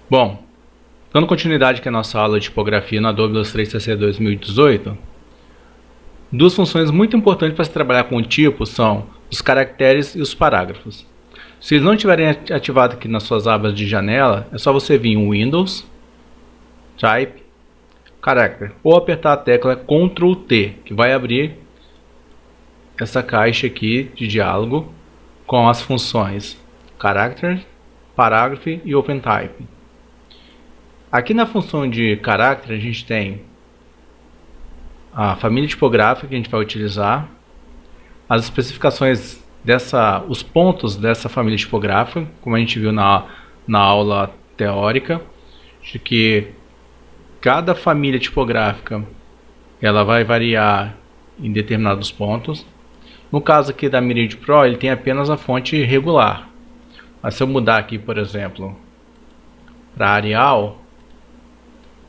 Bom, dando continuidade aqui à nossa aula de tipografia no Adobe Illustrator CC 2018, duas funções muito importantes para se trabalhar com o tipo são os caracteres e os parágrafos. Se eles não estiverem ativados aqui nas suas abas de janela, é só você vir em Windows, Type, Character, ou apertar a tecla Ctrl T, que vai abrir essa caixa aqui de diálogo com as funções Character, Parágrafo e OpenType. Aqui na função de Character a gente tem a família tipográfica que a gente vai utilizar, as especificações os pontos dessa família tipográfica, como a gente viu na aula teórica, de que cada família tipográfica ela vai variar em determinados pontos. No caso aqui da Myriad Pro, ele tem apenas a fonte regular. Mas se eu mudar aqui, por exemplo, para Arial,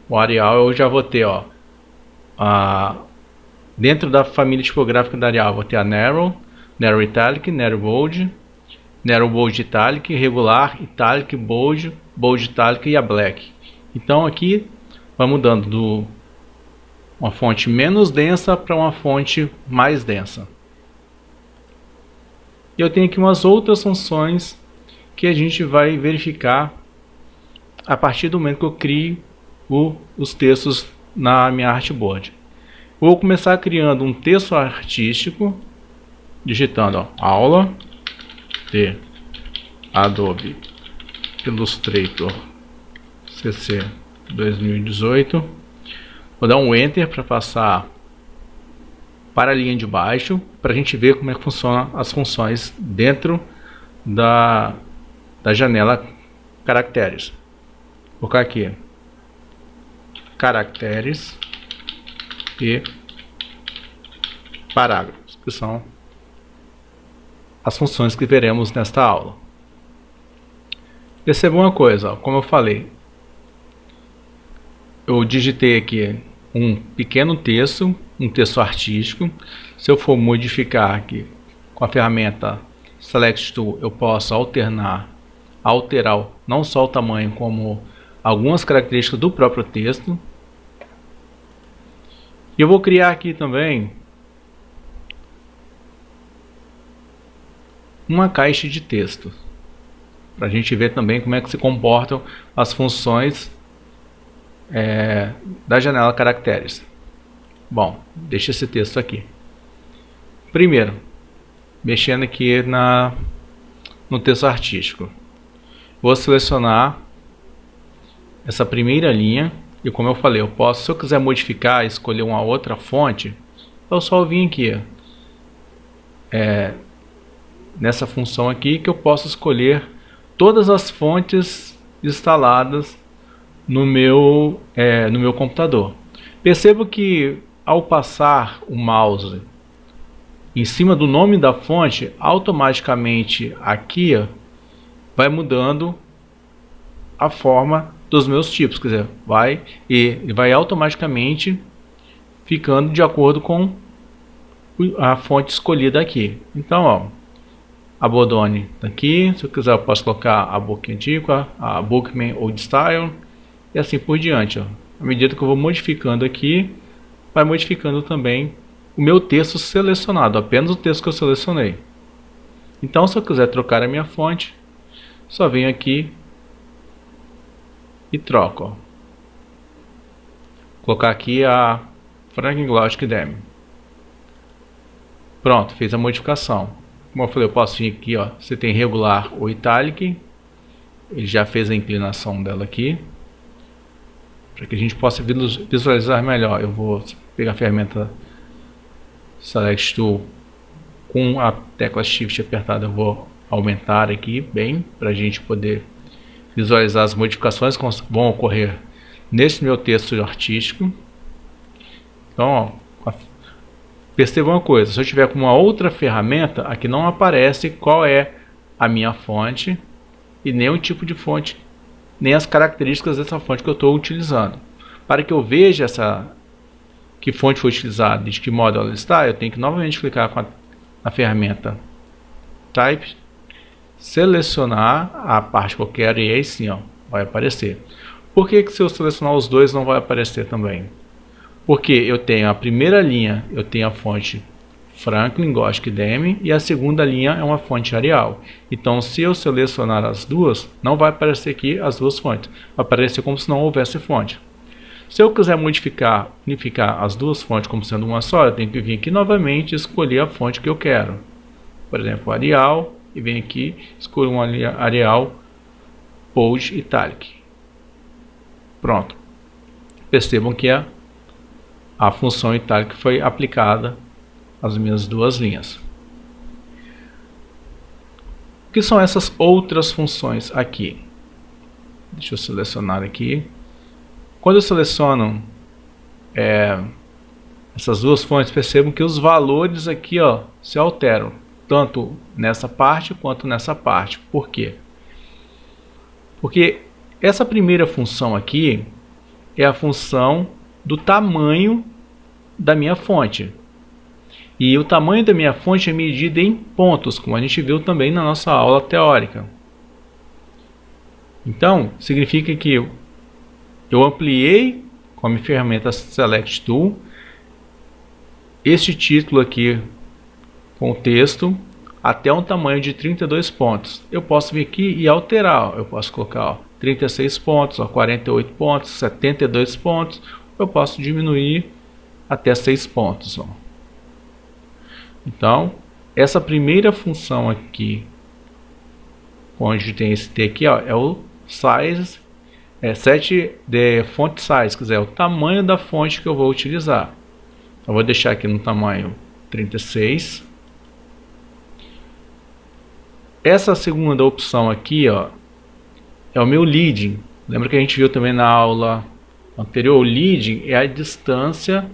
o Arial eu já vou ter, dentro da família tipográfica da Arial, vou ter a Narrow, Narrow Italic, Narrow Bold, Narrow Bold Italic, Regular, Italic, Bold, Bold Italic e a Black. Então aqui vai mudando de uma fonte menos densa para uma fonte mais densa. E eu tenho aqui umas outras funções que a gente vai verificar a partir do momento que eu crio os textos na minha artboard. Vou começar criando um texto artístico, digitando aula de Adobe Illustrator CC 2018. Vou dar um Enter para passar para a linha de baixo, para a gente ver como é que funcionam as funções dentro da janela Caracteres. Vou colocar aqui Caracteres e Parágrafos, que são as funções que veremos nesta aula. Perceba uma coisa, como eu falei, eu digitei aqui um pequeno texto, um texto artístico. Se eu for modificar aqui com a ferramenta Select Tool, eu posso alterar não só o tamanho, como algumas características do próprio texto. E eu vou criar aqui também uma caixa de texto, para a gente ver também como é que se comportam as funções da janela Caracteres. Bom, deixa esse texto aqui. Primeiro, mexendo aqui no texto artístico, vou selecionar essa primeira linha e, como eu falei, eu posso, se eu quiser modificar, escolher uma outra fonte, eu só vim aqui nessa função aqui, que eu posso escolher todas as fontes instaladas no meu computador. Percebo que ao passar o mouse em cima do nome da fonte, automaticamente aqui vai mudando a forma dos meus tipos, quer dizer, vai automaticamente ficando de acordo com a fonte escolhida aqui. Então, a Bodoni está aqui. Se eu quiser, eu posso colocar a Book Antiqua, a Bookman Old Style e assim por diante. À medida que eu vou modificando aqui, vai modificando também o meu texto selecionado, apenas o texto que eu selecionei. Então, se eu quiser trocar a minha fonte, só venho aqui e troco. Colocar aqui a Franklin Logic Demo. Pronto, fiz a modificação. Como eu falei, eu posso vir aqui, você tem regular ou italic. Ele já fez a inclinação dela aqui, para que a gente possa visualizar melhor. Eu vou pegar a ferramenta Select Tool, com a tecla Shift apertada eu vou aumentar aqui bem, para a gente poder visualizar as modificações que vão ocorrer nesse meu texto artístico. Então, perceba uma coisa, se eu tiver com uma outra ferramenta, aqui não aparece qual é a minha fonte e nem o tipo de fonte, nem as características dessa fonte que eu estou utilizando. Para que eu veja que fonte foi utilizada e de que modo ela está, eu tenho que novamente clicar com a ferramenta Type, selecionar a parte que eu quero e aí sim, vai aparecer. Por que se eu selecionar os dois não vai aparecer também? Porque eu tenho a primeira linha, eu tenho a fonte Franklin, Gothic, Demi, e a segunda linha é uma fonte Arial. Então, se eu selecionar as duas, não vai aparecer aqui as duas fontes. Vai aparecer como se não houvesse fonte. Se eu quiser unificar as duas fontes como sendo uma só, eu tenho que vir aqui novamente e escolher a fonte que eu quero. Por exemplo, Arial, e venho aqui, escolho uma linha Arial, Bold Italic. Pronto. Percebam que a função Italic foi aplicada às minhas duas linhas. O que são essas outras funções aqui? Deixa eu selecionar aqui. Quando eu seleciono essas duas fontes, percebam que os valores aqui se alteram, tanto nessa parte quanto nessa parte. Por quê? Porque essa primeira função aqui é a função do tamanho da minha fonte. E o tamanho da minha fonte é medido em pontos, como a gente viu também na nossa aula teórica. Então, significa que eu ampliei com a minha ferramenta Select Tool este título aqui com o texto até um tamanho de 32 pontos. Eu posso vir aqui e alterar. Eu posso colocar 36 pontos, 48 pontos, 72 pontos. Eu posso diminuir até 6 pontos. Então, essa primeira função aqui, onde tem esse T aqui, é o size, set the font size, quer dizer, é o tamanho da fonte que eu vou utilizar. Eu vou deixar aqui no tamanho 36. Essa segunda opção aqui, é o meu leading. Lembra que a gente viu também na aula anterior? O leading é a distância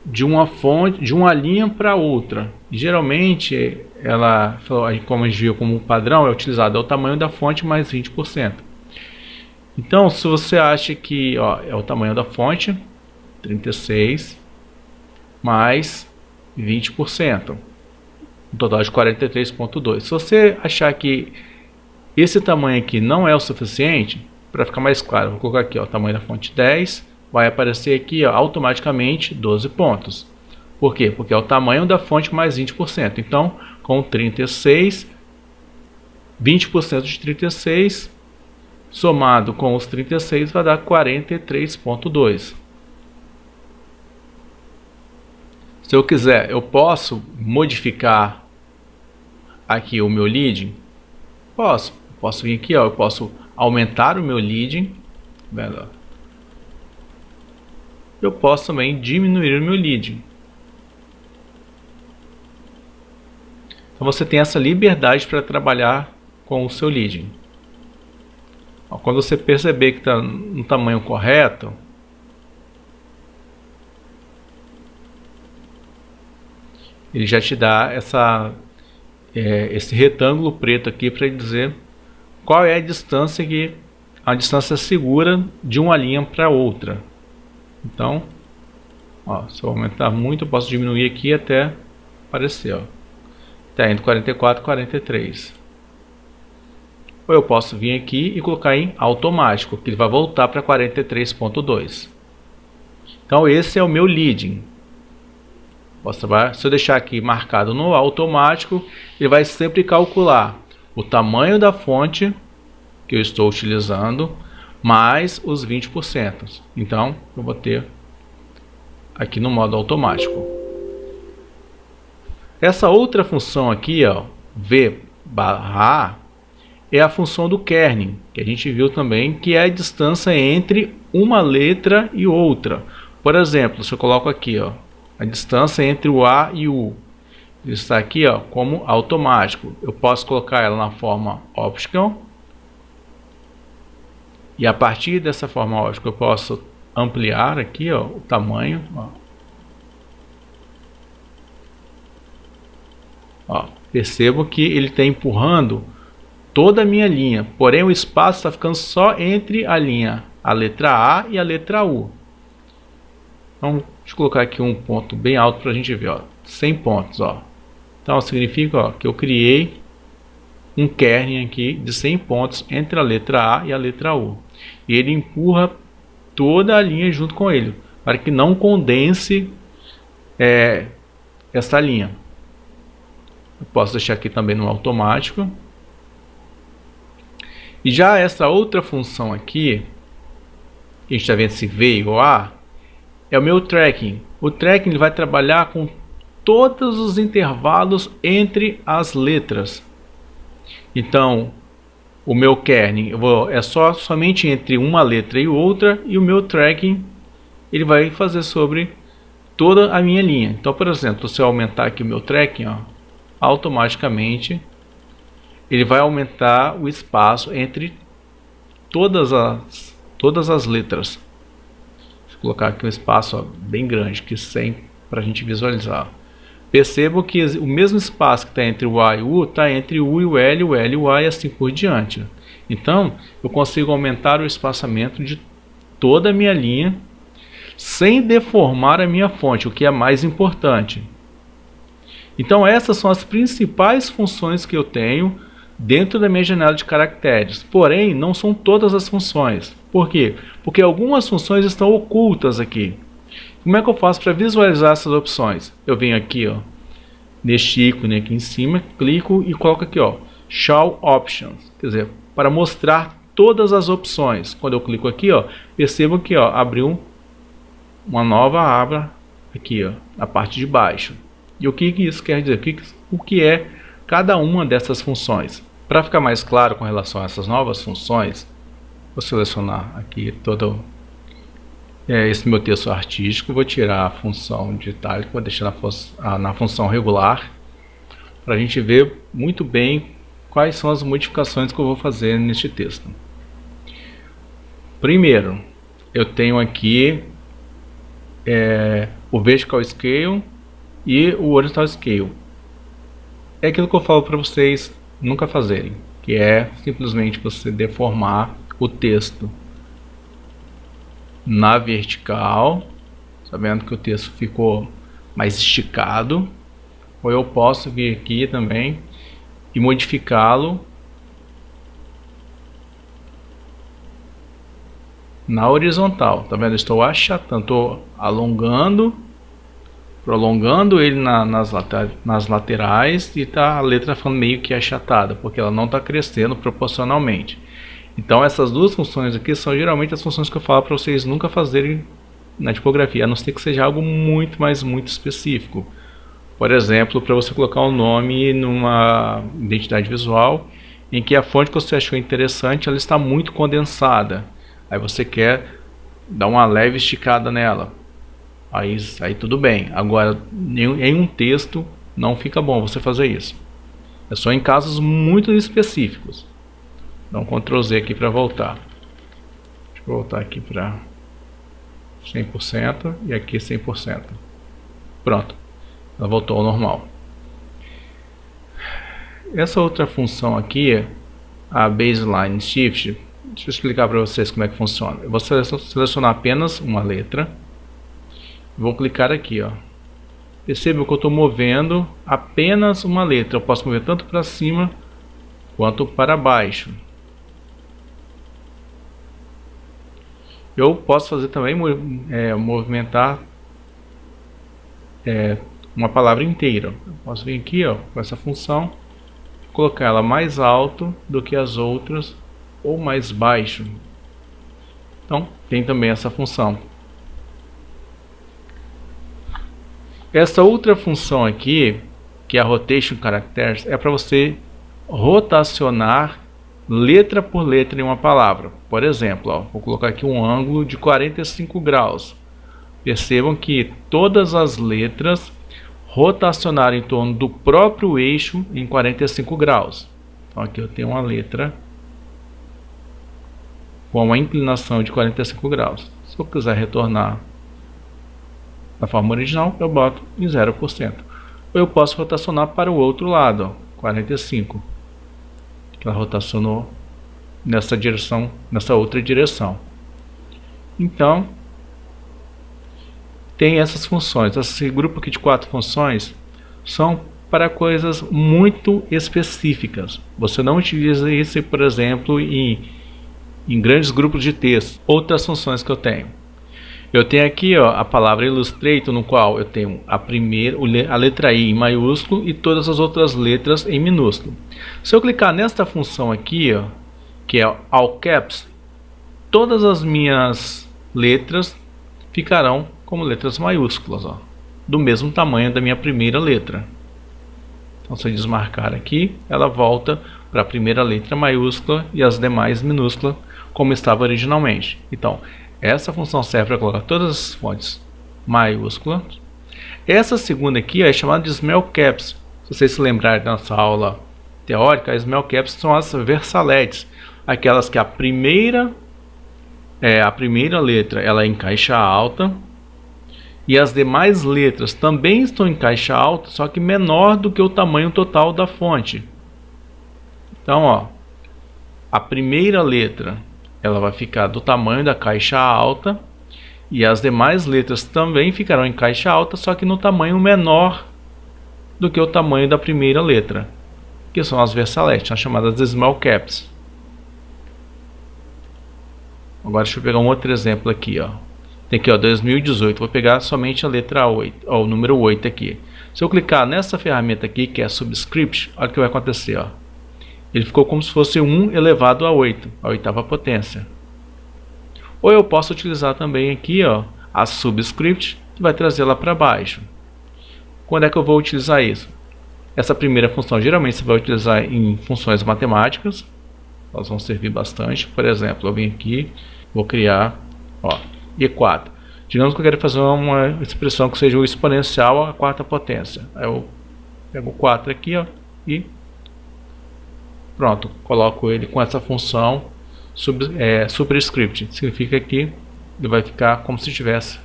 de uma fonte, de uma linha para outra. E, geralmente, ela, como a gente viu como padrão, é utilizado o tamanho da fonte mais 20%. Então, se você acha que é o tamanho da fonte, 36 mais 20%, um total de 43,2. Se você achar que esse tamanho aqui não é o suficiente, para ficar mais claro, vou colocar aqui o tamanho da fonte 10, vai aparecer aqui automaticamente 12 pontos. Por quê? Porque é o tamanho da fonte mais 20%. Então, com 36, 20% de 36, somado com os 36, vai dar 43,2. Se eu quiser, eu posso modificar aqui o meu leading? Posso vir aqui, eu posso aumentar o meu leading. Vendo? Eu posso também diminuir o meu leading. Então você tem essa liberdade para trabalhar com o seu leading. Quando você perceber que está no tamanho correto, ele já te dá esse retângulo preto aqui para dizer qual é a distância segura de uma linha para outra. Então, se eu aumentar muito, eu posso diminuir aqui até aparecer, até entre 44 e 43. Ou eu posso vir aqui e colocar em automático, que ele vai voltar para 43,2. Então esse é o meu leading. Posso trabalhar. Se eu deixar aqui marcado no automático, ele vai sempre calcular o tamanho da fonte que eu estou utilizando mais os 20%. Então eu vou ter aqui no modo automático. Essa outra função aqui, V/A, é a função do kerning, que a gente viu também, que é a distância entre uma letra e outra. Por exemplo, se eu coloco aqui, a distância entre o A e o U, ele está aqui, como automático. Eu posso colocar ela na forma optional, e a partir dessa forma optional eu posso ampliar aqui, o tamanho. Percebo que ele está empurrando toda a minha linha, porém o espaço está ficando só entre a letra A e a letra U. Então, deixa eu colocar aqui um ponto bem alto para a gente ver, 100 pontos. Então significa que eu criei um kernel aqui de 100 pontos entre a letra A e a letra U. E ele empurra toda a linha junto com ele, para que não condense esta linha. Eu posso deixar aqui também no automático. E já essa outra função aqui, que a gente está vendo se veio ou A, é o meu tracking. O tracking ele vai trabalhar com todos os intervalos entre as letras. Então, o meu kernel é somente entre uma letra e outra, e o meu tracking ele vai fazer sobre toda a minha linha. Então, por exemplo, se eu aumentar aqui o meu tracking, ó, automaticamente ele vai aumentar o espaço entre todas as letras. Vou colocar aqui um espaço, ó, bem grande, que 100 para a gente visualizar. Percebo que o mesmo espaço que está entre o A e o U está entre o U e o L e o A e assim por diante. Então, eu consigo aumentar o espaçamento de toda a minha linha sem deformar a minha fonte, o que é mais importante. Então, essas são as principais funções que eu tenho dentro da minha janela de caracteres. Porém, não são todas as funções. Por quê? Porque algumas funções estão ocultas aqui. Como é que eu faço para visualizar essas opções? Eu venho aqui, ó, neste ícone aqui em cima, clico e coloco aqui, ó, Show Options, quer dizer, para mostrar todas as opções. Quando eu clico aqui, ó, percebam que, ó, abriu uma nova aba aqui, ó, na parte de baixo. E o que isso quer dizer? O que é cada uma dessas funções? Para ficar mais claro com relação a essas novas funções, vou selecionar aqui todo esse meu texto artístico, vou tirar a função de itálico, vou deixar na função regular, para a gente ver muito bem quais são as modificações que eu vou fazer neste texto. Primeiro, eu tenho aqui o Vertical Scale e o Horizontal Scale. É aquilo que eu falo para vocês nunca fazerem, que é simplesmente você deformar o texto na vertical, sabendo que o texto ficou mais esticado, ou eu posso vir aqui também e modificá-lo na horizontal. Tá vendo? Estou achatando, estou prolongando ele nas laterais, e tá a letra ficando meio que achatada, porque ela não está crescendo proporcionalmente. Então essas duas funções aqui são geralmente as funções que eu falo para vocês nunca fazerem na tipografia, a não ser que seja algo muito específico. Por exemplo, para você colocar um nome numa identidade visual em que a fonte que você achou interessante ela está muito condensada. Aí você quer dar uma leve esticada nela. Aí tudo bem. Agora, em um texto não fica bom você fazer isso. É só em casos muito específicos. Dá um Ctrl Z aqui para voltar. Deixa eu voltar aqui para 100% e aqui 100%. Pronto. Ela voltou ao normal. Essa outra função aqui, a Baseline Shift, deixa eu explicar para vocês como é que funciona. Eu vou selecionar apenas uma letra. Vou clicar aqui, ó. Perceba que eu estou movendo apenas uma letra. Eu posso mover tanto para cima quanto para baixo. Eu posso fazer também movimentar uma palavra inteira. Eu posso vir aqui, ó, com essa função, colocar ela mais alto do que as outras ou mais baixo. Então tem também essa função. Essa outra função aqui, que é a Rotation Characters, é para você rotacionar letra por letra em uma palavra. Por exemplo, ó, vou colocar aqui um ângulo de 45 graus. Percebam que todas as letras rotacionaram em torno do próprio eixo em 45 graus. Então aqui eu tenho uma letra com uma inclinação de 45 graus. Se eu quiser retornar na forma original, eu boto em 0%. Ou eu posso rotacionar para o outro lado, ó, 45. Ela rotacionou nessa direção, nessa outra direção. Então, tem essas funções. Esse grupo aqui de 4 funções são para coisas muito específicas. Você não utiliza isso, por exemplo, em grandes grupos de texto. Outras funções que eu tenho. Eu tenho aqui a palavra Illustrator, no qual eu tenho a letra I em maiúsculo e todas as outras letras em minúsculo. Se eu clicar nesta função aqui, que é All Caps, todas as minhas letras ficarão como letras maiúsculas, do mesmo tamanho da minha primeira letra. Então, se eu desmarcar aqui, ela volta para a primeira letra maiúscula e as demais minúsculas, como estava originalmente. Então, essa função serve para colocar todas as fontes maiúsculas. Essa segunda aqui é chamada de Small Caps. Se vocês se lembrarem da nossa aula teórica, as Small Caps são as versaletes, aquelas que a primeira letra ela é em caixa alta e as demais letras também estão em caixa alta, só que menor do que o tamanho total da fonte. Então, a primeira letra ela vai ficar do tamanho da caixa alta e as demais letras também ficarão em caixa alta, só que no tamanho menor do que o tamanho da primeira letra, que são as versaletes, são chamadas de Small Caps. Agora deixa eu pegar um outro exemplo aqui, Tem aqui, 2018, vou pegar somente a letra 8, o número 8 aqui. Se eu clicar nessa ferramenta aqui, que é Subscript, olha o que vai acontecer, Ele ficou como se fosse 1 elevado a 8, a oitava potência. Ou eu posso utilizar também aqui, a Subscript, que vai trazê-la para baixo. Quando é que eu vou utilizar isso? Essa primeira função geralmente você vai utilizar em funções matemáticas. Elas vão servir bastante. Por exemplo, eu venho aqui, vou criar E4. Digamos que eu quero fazer uma expressão que seja o exponencial à quarta potência. Aí eu pego o 4 aqui, e pronto, coloco ele com essa função superscript. Significa que ele vai ficar como se tivesse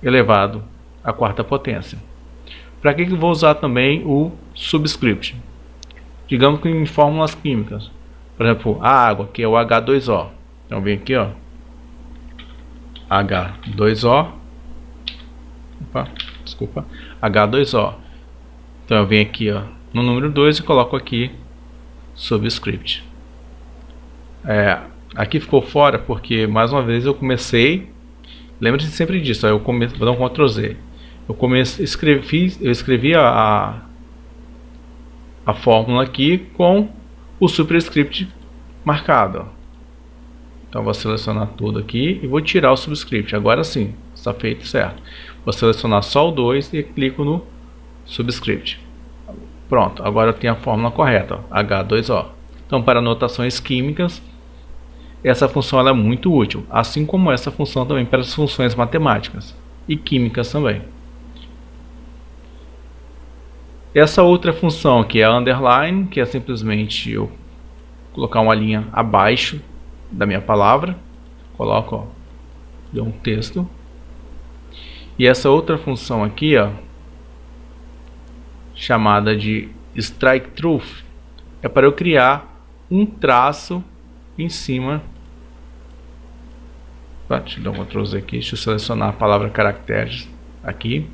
elevado à quarta potência. Para que eu vou usar também o subscript? Digamos que em fórmulas químicas. Por exemplo, a água, que é o H2O. Então vem aqui, H2O. Desculpa, H2O. Então eu venho aqui, no número 2 e coloco aqui subscript. Aqui ficou fora porque mais uma vez eu comecei. Lembre-se sempre disso. Vou dar um Ctrl Z. Eu escrevi a fórmula aqui com o superscript marcado. Então vou selecionar tudo aqui e vou tirar o subscript. Agora sim, está feito certo. Vou selecionar só o 2 e clico no subscript. Pronto, agora eu tenho a fórmula correta, H2O. Então, para notações químicas, essa função ela é muito útil, assim como essa função também para as funções matemáticas e químicas também. Essa outra função aqui é a underline, que é simplesmente eu colocar uma linha abaixo da minha palavra. Coloco, deu um texto. E essa outra função aqui, chamada de strike through, é para eu criar um traço em cima. Deixa eu dar um Ctrl Z aqui, deixa eu selecionar a palavra caracteres aqui.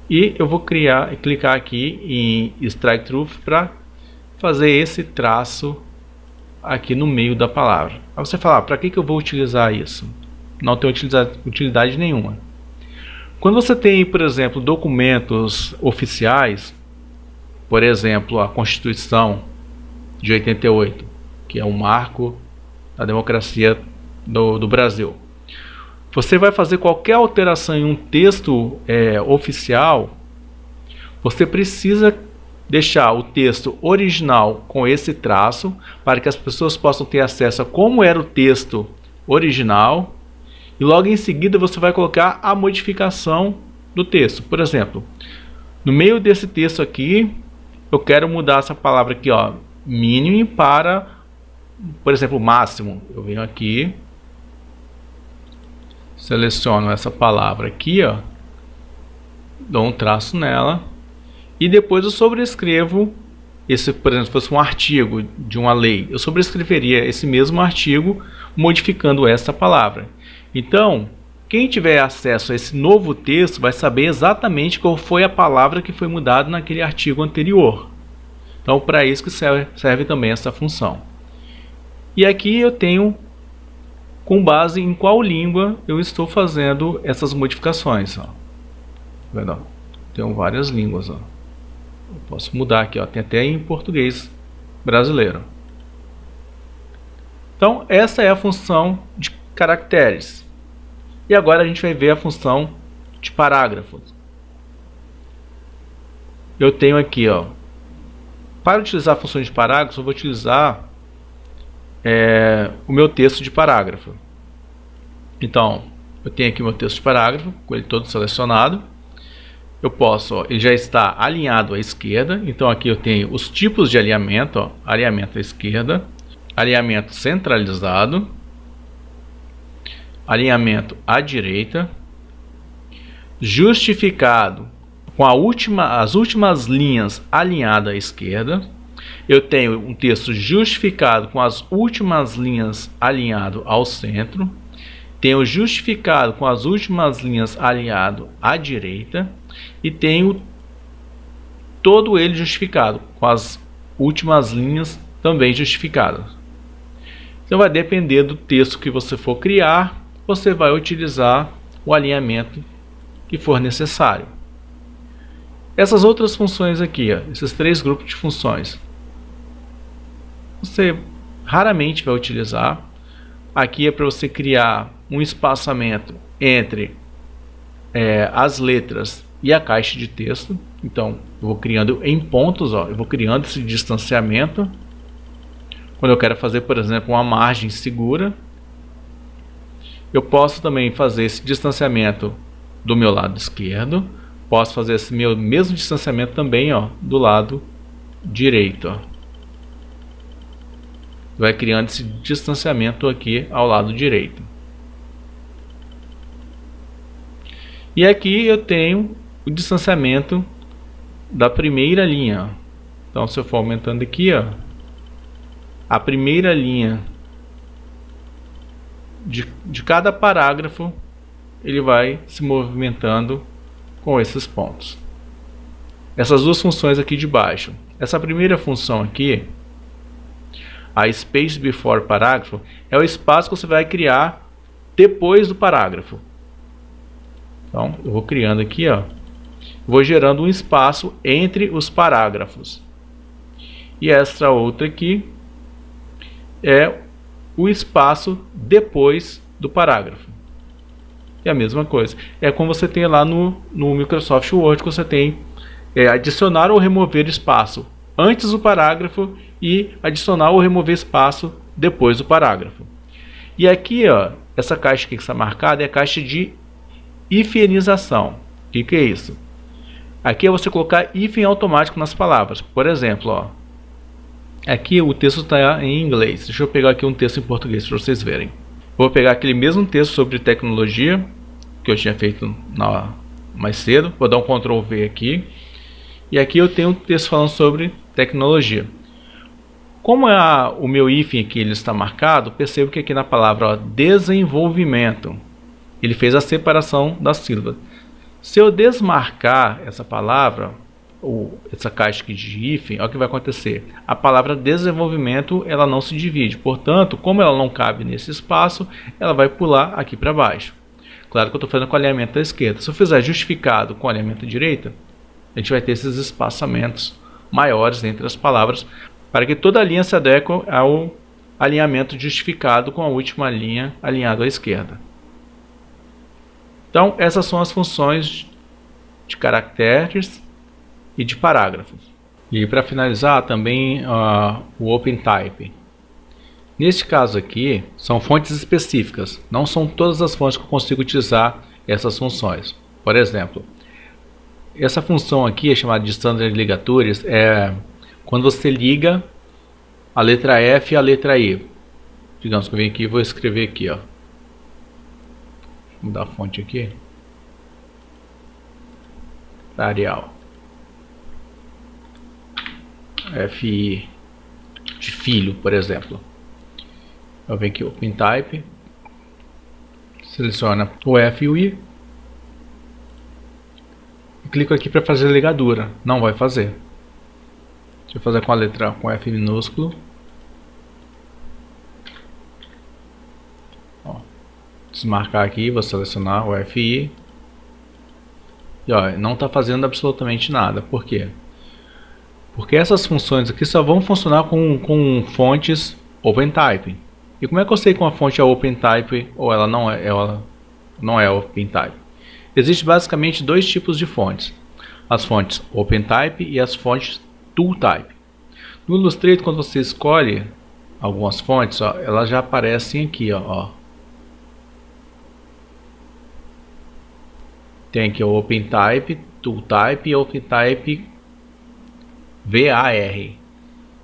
E eu vou clicar aqui em strike through para fazer esse traço aqui no meio da palavra. Aí você fala, para que eu vou utilizar isso? Não tem utilidade nenhuma. Quando você tem, por exemplo, documentos oficiais, por exemplo, a Constituição de 88, que é um marco da democracia do Brasil. Você vai fazer qualquer alteração em um texto oficial, você precisa deixar o texto original com esse traço, para que as pessoas possam ter acesso a como era o texto original, e logo em seguida você vai colocar a modificação do texto. Por exemplo, no meio desse texto aqui, eu quero mudar essa palavra aqui, mínimo para, por exemplo, máximo. Eu venho aqui, seleciono essa palavra aqui, dou um traço nela e depois eu sobrescrevo esse, por exemplo, se fosse um artigo de uma lei, eu sobrescreveria esse mesmo artigo modificando essa palavra. Então, Quem tiver acesso a esse novo texto vai saber exatamente qual foi a palavra que foi mudada naquele artigo anterior. Então, para isso que serve também essa função. E aqui eu tenho com base em qual língua eu estou fazendo essas modificações. Ó. Vendo? Tem várias línguas. Ó. Eu posso mudar aqui, ó. Tem até em português brasileiro. Então, essa é a função de caracteres. E agora a gente vai ver a função de parágrafos. Eu tenho aqui, ó, para utilizar a função de parágrafo, eu vou utilizar o meu texto de parágrafo. Então, eu tenho aqui o meu texto de parágrafo, com ele todo selecionado. Eu posso, ó, ele já está alinhado à esquerda, então aqui eu tenho os tipos de alinhamento, ó, alinhamento à esquerda, alinhamento centralizado, alinhamento à direita, justificado com as últimas linhas alinhadas à esquerda. Eu tenho um texto justificado com as últimas linhas alinhado ao centro. Tenho justificado com as últimas linhas alinhado à direita. E tenho todo ele justificado com as últimas linhas também justificadas. Então vai depender do texto que você for criar, você vai utilizar o alinhamento que for necessário. Essas outras funções aqui, ó, esses três grupos de funções, você raramente vai utilizar. Aqui é para você criar um espaçamento entre as letras e a caixa de texto. Então, eu vou criando em pontos, ó, eu vou criando esse distanciamento. Quando eu quero fazer, por exemplo, uma margem segura, eu posso também fazer esse distanciamento do meu lado esquerdo. Posso fazer esse mesmo distanciamento também, ó, do lado direito. Ó. Vai criando esse distanciamento aqui ao lado direito. E aqui eu tenho o distanciamento da primeira linha. Então, se eu for aumentando aqui, ó, a primeira linha de cada parágrafo, ele vai se movimentando com esses pontos. Essas duas funções aqui de baixo. Essa primeira função aqui, a space before parágrafo, é o espaço que você vai criar depois do parágrafo. Então, eu vou criando aqui, ó, vou gerando um espaço entre os parágrafos. E essa outra aqui é o espaço depois do parágrafo. É a mesma coisa. É como você tem lá no Microsoft Word, que você tem adicionar ou remover espaço antes do parágrafo e adicionar ou remover espaço depois do parágrafo. E aqui, ó, essa caixa aqui que está marcada é a caixa de hifenização. O que é isso? Aqui é você colocar hífen automático nas palavras. Por exemplo, ó, aqui o texto está em inglês. Deixa eu pegar aqui um texto em português para vocês verem. Vou pegar aquele mesmo texto sobre tecnologia que eu tinha feito mais cedo. Vou dar um Ctrl V aqui. E aqui eu tenho um texto falando sobre tecnologia. Como o meu hífen aqui ele está marcado, percebo que aqui na palavra, ó, desenvolvimento, ele fez a separação das sílabas. Se eu desmarcar essa palavra, ou essa caixa aqui de hífen, olha o que vai acontecer. A palavra desenvolvimento, ela não se divide. Portanto, como ela não cabe nesse espaço, ela vai pular aqui para baixo. Claro que eu estou fazendo com alinhamento da esquerda. Se eu fizer justificado com alinhamento da direita, a gente vai ter esses espaçamentos maiores entre as palavras, para que toda a linha se adeque ao alinhamento justificado com a última linha alinhada à esquerda. Então, essas são as funções de caracteres e de parágrafos. E para finalizar, também o OpenType. Neste caso aqui, são fontes específicas. Não são todas as fontes que eu consigo utilizar essas funções. Por exemplo, essa função aqui é chamada de Standard Ligatures. É quando você liga a letra F e a letra I. Digamos que eu venho aqui e vou escrever aqui, ó. Vou mudar a fonte aqui. Arial. FI de filho, por exemplo. Eu venho aqui OpenType, Seleciona o F e o I. E clico aqui para fazer a ligadura. Não vai fazer. Deixa eu fazer com a letra com F minúsculo. Ó, desmarcar aqui, vou selecionar o FI. E ó, não está fazendo absolutamente nada. Por quê? Porque essas funções aqui só vão funcionar com fontes OpenType. E como é que eu sei que uma fonte é OpenType ou ela não é OpenType? Existem basicamente dois tipos de fontes. As fontes OpenType e as fontes ToolType. No Illustrator, quando você escolhe algumas fontes, ó, elas já aparecem aqui. Ó. Tem aqui o OpenType, ToolType e OpenType VAR.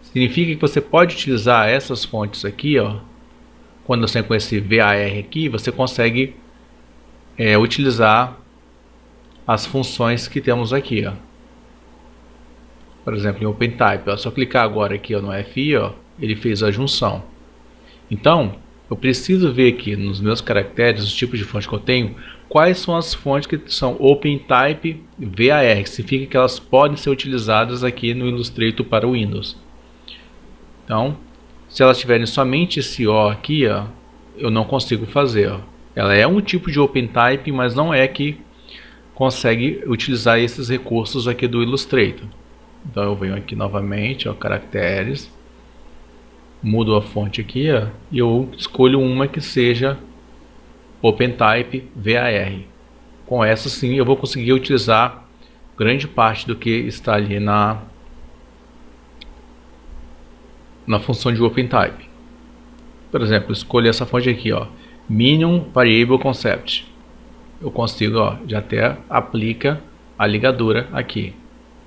Significa que você pode utilizar essas fontes aqui, ó. Quando você com esse VAR aqui, você consegue utilizar as funções que temos aqui, ó. Por exemplo, em OpenType, ó, só clicar agora aqui, ó, no FI, ó, ele fez a junção. Então, eu preciso ver aqui nos meus caracteres, os tipos de fonte que eu tenho, quais são as fontes que são OpenType VAR, que significa que elas podem ser utilizadas aqui no Illustrator para o Windows. Então, se elas tiverem somente esse O aqui, ó, eu não consigo fazer. Ó. Ela é um tipo de OpenType, mas não é que consegue utilizar esses recursos aqui do Illustrator. Então eu venho aqui novamente, ó, caracteres, mudo a fonte aqui, ó, e eu escolho uma que seja OpenType VAR. Com essa sim eu vou conseguir utilizar grande parte do que está ali na função de OpenType. Por exemplo, escolho essa fonte aqui, ó, Minimum Variable Concept. Eu consigo, ó, já até aplica a ligadura aqui.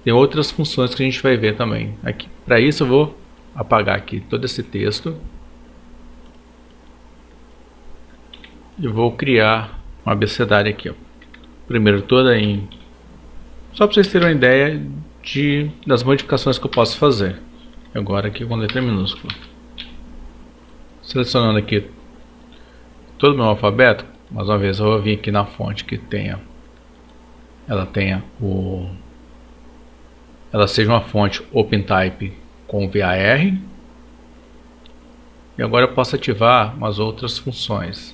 Tem outras funções que a gente vai ver também. Aqui, para isso eu vou apagar aqui todo esse texto e vou criar um abecedário aqui, ó. Primeiro toda em, só para vocês terem uma ideia das modificações que eu posso fazer. Agora aqui com letra minúscula. Selecionando aqui todo o meu alfabeto, mais uma vez eu vou vir aqui na fonte que ela seja uma fonte OpenType com VAR. E agora eu posso ativar umas outras funções.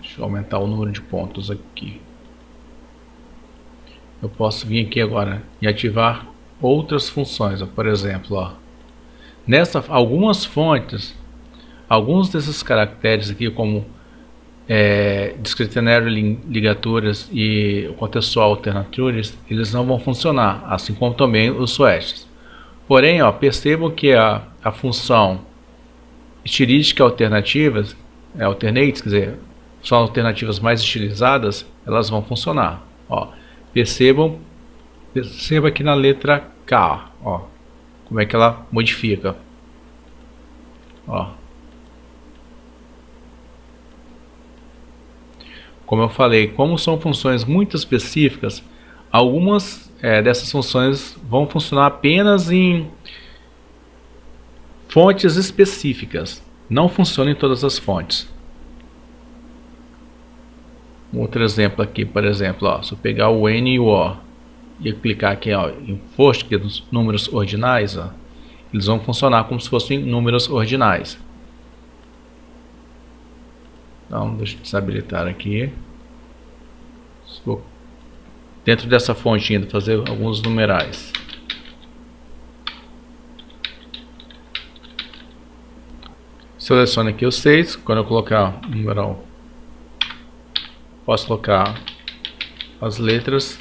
Deixa eu aumentar o número de pontos aqui. Eu posso vir aqui agora e ativar outras funções. Ó, por exemplo, ó, algumas fontes, alguns desses caracteres aqui, como discritionary ligaturas e contextual alternatures, eles não vão funcionar, assim como também os swatches. Porém, ó, percebam que a função estilística alternativas, alternates, quer dizer, são alternativas mais estilizadas, elas vão funcionar. Ó, perceba aqui na letra K, ó, como é que ela modifica. Ó. Como eu falei, como são funções muito específicas, algumas dessas funções vão funcionar apenas em fontes específicas. Não funciona em todas as fontes. Um outro exemplo aqui, por exemplo, ó, se eu pegar o N e o O e eu clicar aqui, ó, em first, que é nos números ordinais, ó, eles vão funcionar como se fossem números ordinais. Então, deixa eu desabilitar aqui. Vou, dentro dessa fonte ainda, fazer alguns numerais. Seleciono aqui o 6. Quando eu colocar o numeral, posso colocar as letras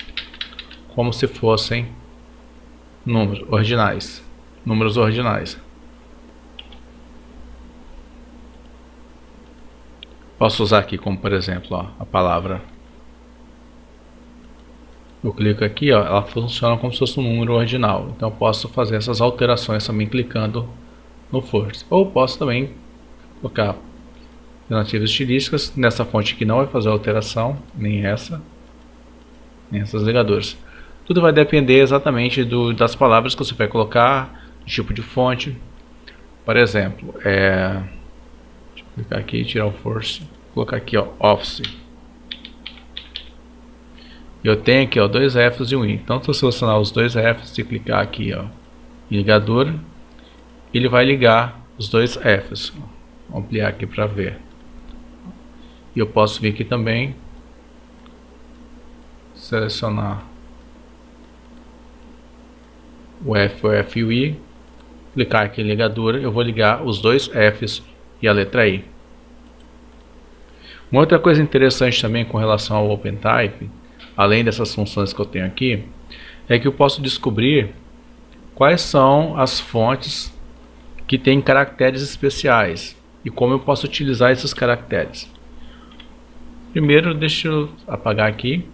como se fossem números ordinais. Posso usar aqui como, por exemplo, ó, a palavra. Eu clico aqui, ó, ela funciona como se fosse um número ordinal. Então eu posso fazer essas alterações também clicando no first. Ou posso também colocar alternativas estilísticas. Nessa fonte aqui não vai fazer alteração, nem essas ligaduras. Tudo vai depender exatamente das palavras que você vai colocar, do tipo de fonte. Por exemplo, deixa eu clicar aqui e tirar o first. colocar aqui, ó, Office. Eu tenho aqui, ó, dois Fs e um I. Então, se eu selecionar os dois Fs e clicar aqui, ó, em ligadura, ele vai ligar os dois Fs. Vou ampliar aqui para ver. E eu posso vir aqui também, selecionar o F, o F e o I, clicar aqui em ligadura, eu vou ligar os dois Fs e a letra I. Uma outra coisa interessante também com relação ao OpenType, além dessas funções que eu tenho aqui, é que eu posso descobrir quais são as fontes que têm caracteres especiais e como eu posso utilizar esses caracteres. Primeiro, deixa eu apagar aqui.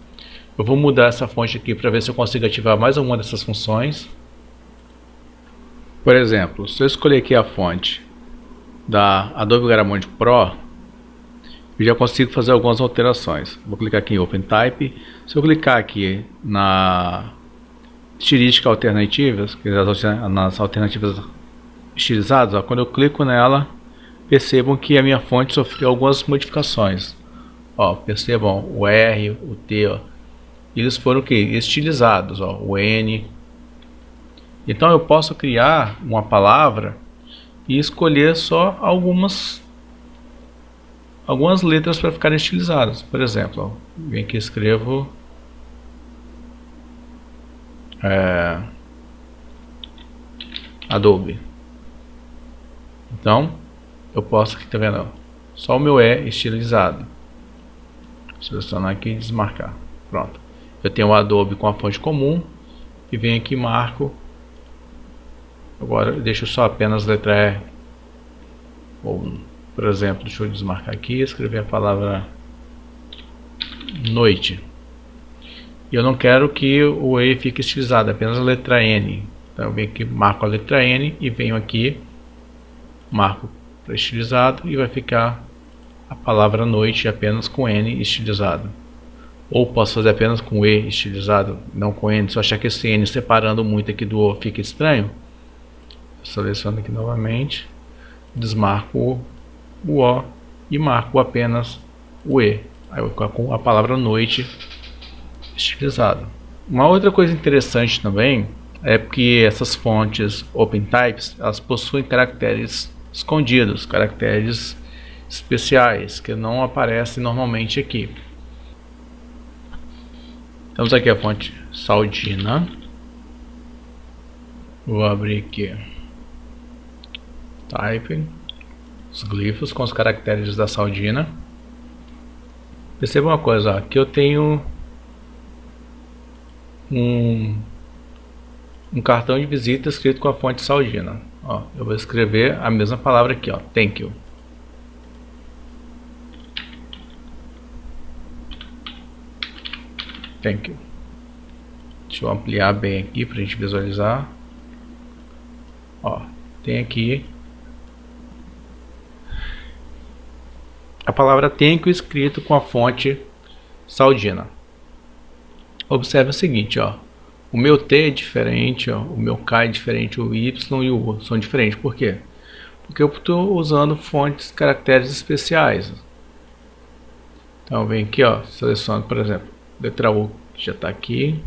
Eu vou mudar essa fonte aqui para ver se eu consigo ativar mais uma dessas funções. Por exemplo, se eu escolher aqui a fonte da Adobe Grammarly Pro, eu já consigo fazer algumas alterações. Vou clicar aqui em OpenType. Se eu clicar aqui na estilística alternativas, que é nas alternativas estilizadas, ó, quando eu clico nela, percebam que a minha fonte sofreu algumas modificações. Ó, percebam o R, o T, ó, eles foram o que? Estilizados, ó, o N. Então eu posso criar uma palavra e escolher só algumas letras para ficarem estilizadas. Por exemplo, ó, vem aqui e escrevo Adobe. Então eu posso aqui, tá vendo? Só o meu E estilizado. Selecionar aqui e desmarcar. Pronto. Eu tenho o Adobe com a fonte comum e venho aqui e marco. Agora eu deixo só apenas letra E. Ou, por exemplo, deixa eu desmarcar aqui e escrever a palavra noite. E eu não quero que o E fique estilizado, apenas a letra N. Então eu venho aqui, marco a letra N e venho aqui, marco para estilizado e vai ficar a palavra noite apenas com N estilizado. Ou posso fazer apenas com E estilizado, não com N. Se eu achar que esse N separando muito aqui do O fica estranho, eu seleciono aqui novamente, desmarco o O e marco apenas o E. Aí eu vou ficar com a palavra noite estilizado. Uma outra coisa interessante também é que essas fontes OpenTypes, elas possuem caracteres escondidos, caracteres especiais que não aparecem normalmente aqui. Temos aqui a fonte Saldina. Vou abrir aqui Type, os glifos com os caracteres da Saldina. Perceba uma coisa, ó, aqui eu tenho um cartão de visita escrito com a fonte Saldina. Ó, eu vou escrever a mesma palavra aqui, ó, thank you. Thank you. Deixa eu ampliar bem aqui para a gente visualizar. Ó, tem aqui a palavra thank you escrito com a fonte Saldina. Observe o seguinte, ó, o meu T é diferente, ó, o meu K é diferente, o Y e o U são diferentes. Por quê? Porque eu estou usando fontes, caracteres especiais. Então vem aqui, ó, seleciono, por exemplo, letra U que já está aqui,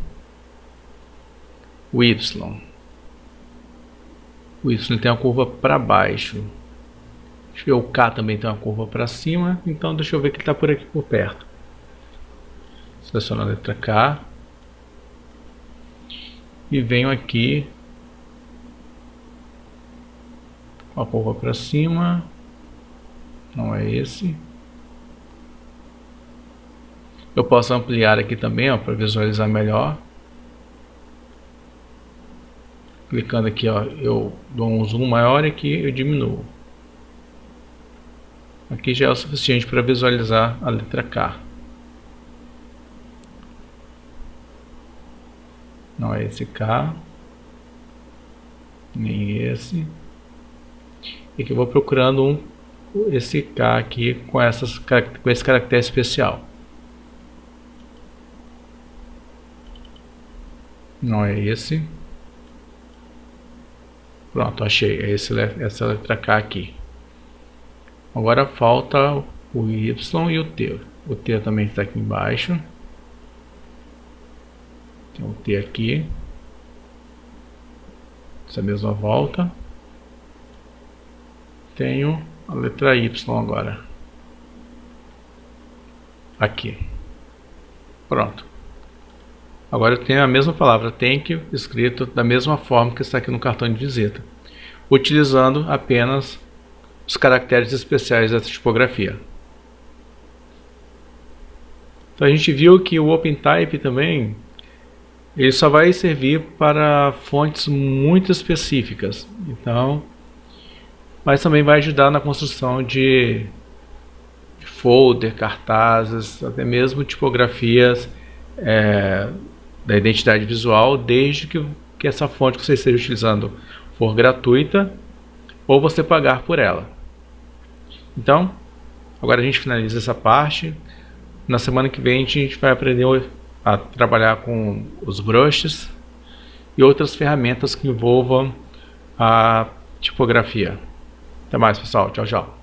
o Y. O Y tem uma curva para baixo. Deixa eu ver, o K também tem uma curva para cima. Então deixa eu ver que ele está por aqui por perto. Seleciono a letra K e venho aqui com a curva para cima. Não é esse. Eu posso ampliar aqui também, para visualizar melhor. Clicando aqui, ó, eu dou um zoom maior e aqui eu diminuo. Aqui já é o suficiente para visualizar a letra K. Não é esse K, nem esse. E que eu vou procurando esse K aqui com esse caractere especial. Não é esse. Pronto, achei. É essa letra K aqui. Agora falta o Y e o T. O T também está aqui embaixo. Tem o T aqui. Essa mesma volta. Tenho a letra Y agora. Aqui. Pronto. Agora eu tenho a mesma palavra thank you escrito da mesma forma que está aqui no cartão de visita, utilizando apenas os caracteres especiais dessa tipografia. Então a gente viu que o OpenType também ele só vai servir para fontes muito específicas. Então, mas também vai ajudar na construção de folder, cartazes, até mesmo tipografias da identidade visual, desde que essa fonte que você esteja utilizando for gratuita ou você pagar por ela. Então, agora a gente finaliza essa parte. Na semana que vem a gente vai aprender a trabalhar com os brushes e outras ferramentas que envolvam a tipografia. Até mais, pessoal. Tchau, tchau.